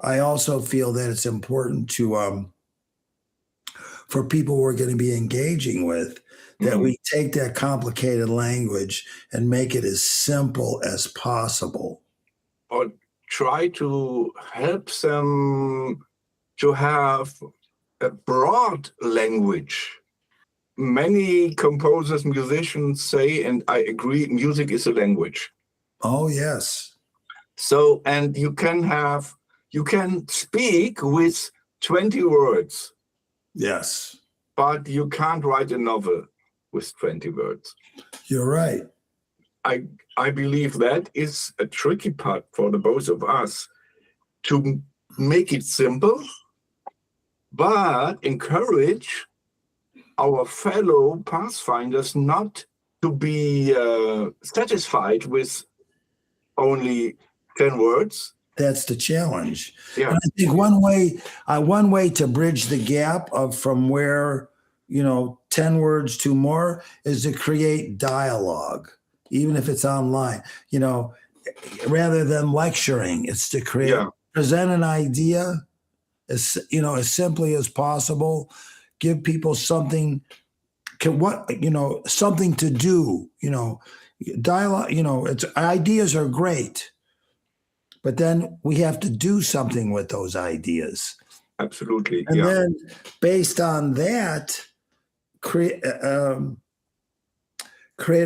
I also feel that it's important to for people we're going to be engaging with, that we take that complicated language and make it as simple as possible. Or try to help them to have a broad language. Many composers, musicians say, and I agree, music is a language. Oh, yes. So, and you can speak with 20 words. Yes. But you can't write a novel with 20 words. You're right. I believe that is a tricky part for the both of us, to make it simple, but encourage our fellow Pathfinders not to be satisfied with only 10 words. That's the challenge. Yeah. And I think one way to bridge the gap from where, 10 words to more is to create dialogue, even if it's online, rather than lecturing. It's to present an idea as simply as possible, give people something to do, dialogue, ideas are great, but then we have to do something with those ideas. Absolutely. And then based on that, create a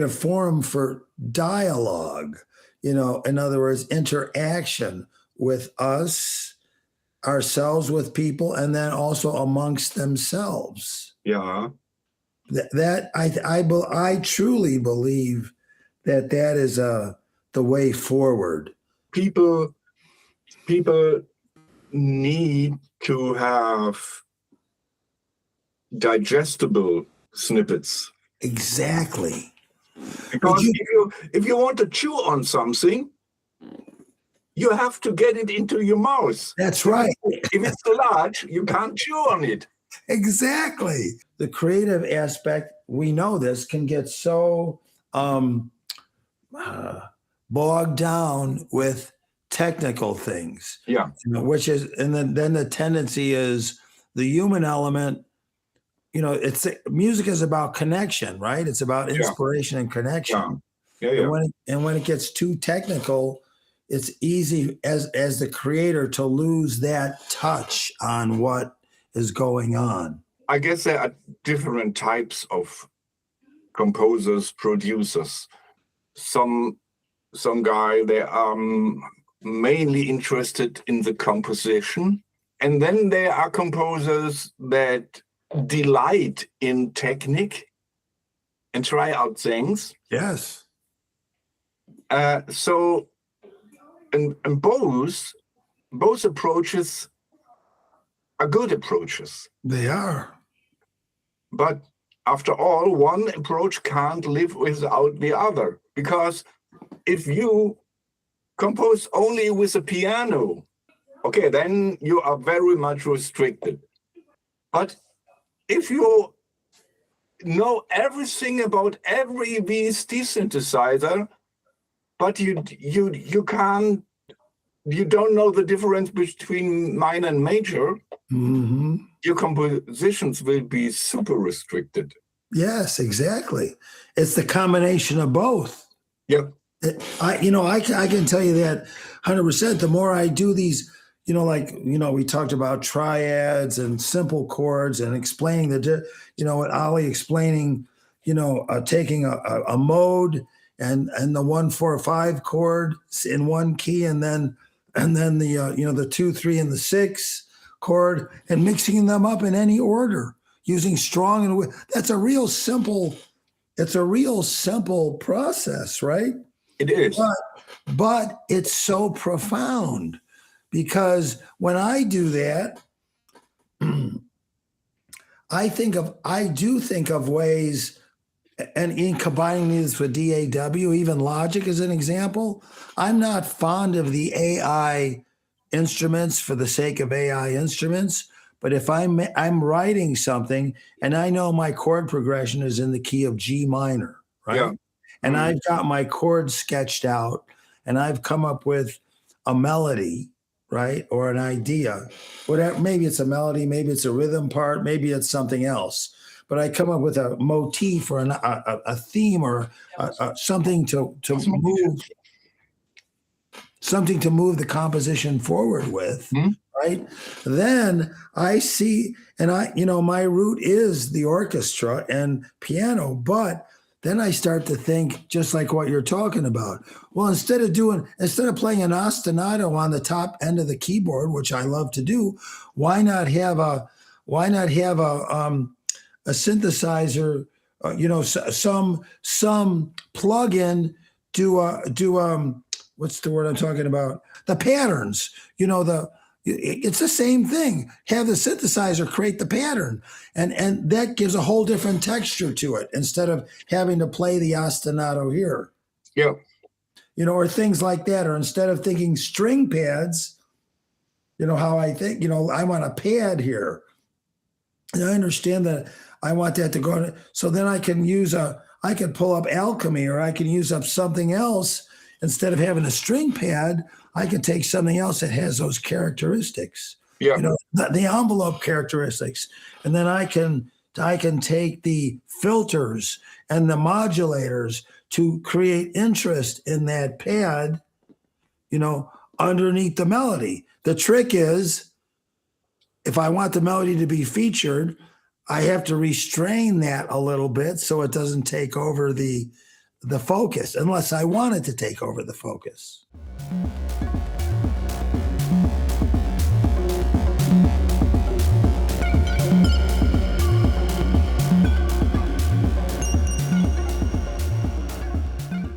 forum for dialogue, in other words, interaction with ourselves with people, and then also amongst themselves. Yeah. That I truly believe that is the way forward. People need to have digestible snippets. Exactly. Because if you want to chew on something, you have to get it into your mouth. That's right. If it's large, you can't chew on it. Exactly. The creative aspect, we know this, can get so bogged down with technical things. Yeah. Which is, and then the tendency is the human element. Music is about connection, right? It's about inspiration and connection. Yeah. And when it gets too technical, it's easy as the creator to lose that touch on what is going on. I guess there are different types of composers, producers. Some guy, they are mainly interested in the composition. And then there are composers that delight in technique and try out things. Yes. So, and both approaches are good approaches. They are. But after all, one approach can't live without the other, because if you compose only with a piano, okay, then you are very much restricted. But if you know everything about every VST synthesizer, but you don't know the difference between minor and major, your compositions will be super restricted. Yes, exactly. It's the combination of both. Yeah. I can tell you that 100%. The more I do these, we talked about triads and simple chords and explaining what Ali explaining, taking a mode and the 1-4-5 chord in one key, and then the 2, 3, and the 6 chord, and mixing them up in any order using strong and that's a real simple. It's a real simple process, right? It is. But it's so profound, because when I do that, I do think of ways, and in combining these with DAW, even Logic as an example. I'm not fond of the AI instruments for the sake of AI instruments, but if I'm writing something and I know my chord progression is in the key of G minor, right? Yeah. And I've got my chords sketched out, and I've come up with a melody, right? Or an idea, whatever. Maybe it's a melody, maybe it's a rhythm part, maybe it's something else. But I come up with a motif or a theme or something to move, something to move the composition forward with, right? Then I see, and my root is the orchestra and piano, but then I start to think just like what you're talking about. Well, instead of playing an ostinato on the top end of the keyboard, which I love to do, why not have a synthesizer, some plug-in do what's the word I'm talking about? The patterns, it's the same thing. Have the synthesizer create the pattern, and that gives a whole different texture to it instead of having to play the ostinato here. Yeah. Or things like that. Or instead of thinking string pads, how I think, I want a pad here. And I understand that I want that to go. So then I can pull up Alchemy, or I can use up something else. Instead of having a string pad, I can take something else that has those characteristics, the envelope characteristics. And then I can take the filters and the modulators to create interest in that pad, underneath the melody. The trick is, if I want the melody to be featured, I have to restrain that a little bit so it doesn't take over the focus, unless I want it to take over the focus.